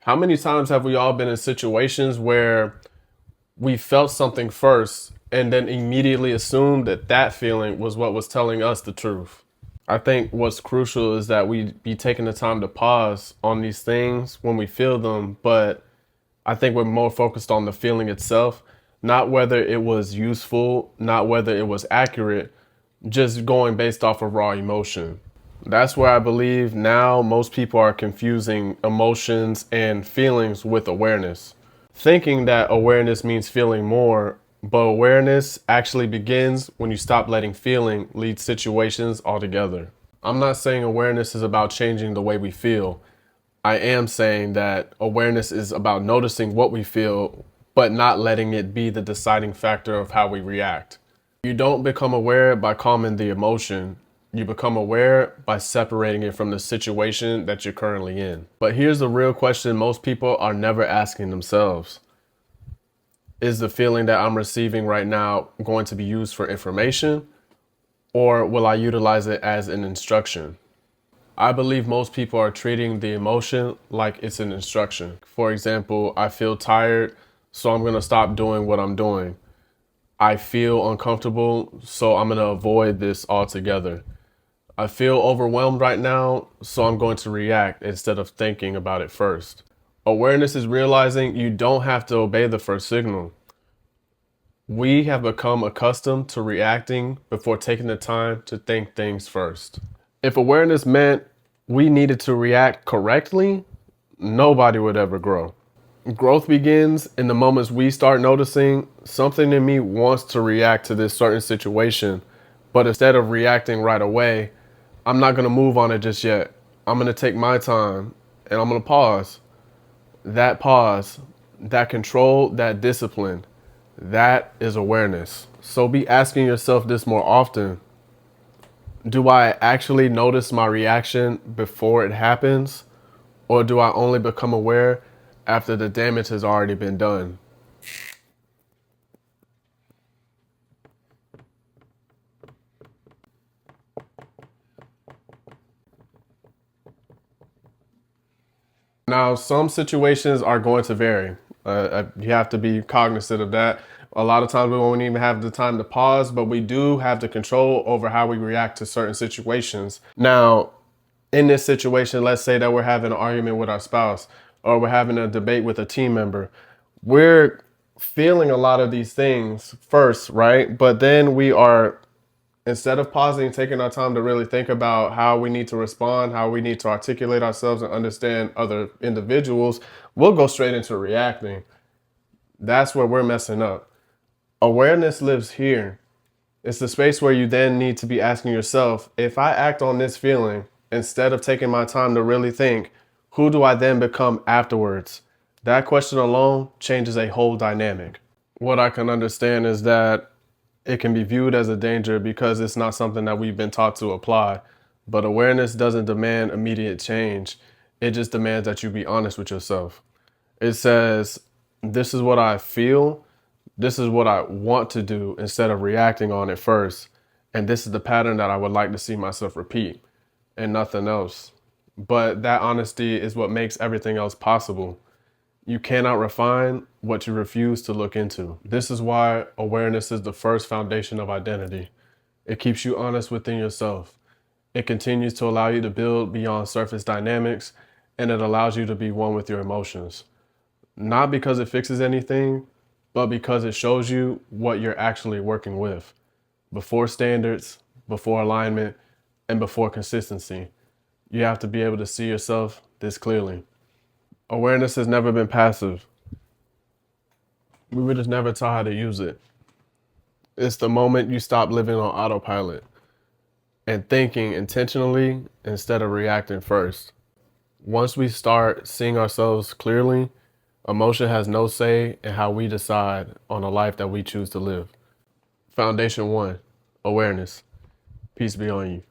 How many times have we all been in situations where we felt something first and then immediately assumed that that feeling was what was telling us the truth? I think what's crucial is that we be taking the time to pause on these things when we feel them, but I think we're more focused on the feeling itself, not whether it was useful, not whether it was accurate, just going based off of raw emotion. That's where I believe now most people are confusing emotions and feelings with awareness, thinking that awareness means feeling more, but awareness actually begins when you stop letting feeling lead situations altogether. I'm not saying awareness is about changing the way we feel. I am saying that awareness is about noticing what we feel, but not letting it be the deciding factor of how we react. You don't become aware by calming the emotion. You become aware by separating it from the situation that you're currently in. But here's the real question most people are never asking themselves. Is the feeling that I'm receiving right now going to be used for information, or will I utilize it as an instruction? I believe most people are treating the emotion like it's an instruction. For example, I feel tired, so I'm going to stop doing what I'm doing. I feel uncomfortable, so I'm going to avoid this altogether. I feel overwhelmed right now, so I'm going to react instead of thinking about it first. Awareness is realizing you don't have to obey the first signal. We have become accustomed to reacting before taking the time to think things first. If awareness meant we needed to react correctly, nobody would ever grow. Growth begins in the moments we start noticing something in me wants to react to this certain situation, but instead of reacting right away, I'm not going to move on it just yet. I'm going to take my time and I'm going to pause. That pause, that control, that discipline, that is awareness. So be asking yourself this more often. Do I actually notice my reaction before it happens? Or do I only become aware after the damage has already been done? Now, some situations are going to vary. You have to be cognizant of that. A lot of times we won't even have the time to pause, but we do have the control over how we react to certain situations. Now, in this situation, let's say that we're having an argument with our spouse or we're having a debate with a team member. We're feeling a lot of these things first, right? But then we are, instead of pausing, taking our time to really think about how we need to respond, how we need to articulate ourselves and understand other individuals, we'll go straight into reacting. That's where we're messing up. Awareness lives here. It's the space where you then need to be asking yourself, if I act on this feeling, instead of taking my time to really think, who do I then become afterwards? That question alone changes a whole dynamic. What I can understand is that it can be viewed as a danger because it's not something that we've been taught to apply. But awareness doesn't demand immediate change. It just demands that you be honest with yourself. It says, this is what I feel. This is what I want to do instead of reacting on it first. And this is the pattern that I would like to see myself repeat and nothing else. But that honesty is what makes everything else possible. You cannot refine what you refuse to look into. This is why awareness is the first foundation of identity. It keeps you honest within yourself. It continues to allow you to build beyond surface dynamics, and it allows you to be one with your emotions. Not because it fixes anything, but because it shows you what you're actually working with. Before standards, before alignment, and before consistency, you have to be able to see yourself this clearly. Awareness has never been passive. We were just never taught how to use it. It's the moment you stop living on autopilot and thinking intentionally instead of reacting first. Once we start seeing ourselves clearly, emotion has no say in how we decide on a life that we choose to live. Foundation 1, awareness. Peace be on you.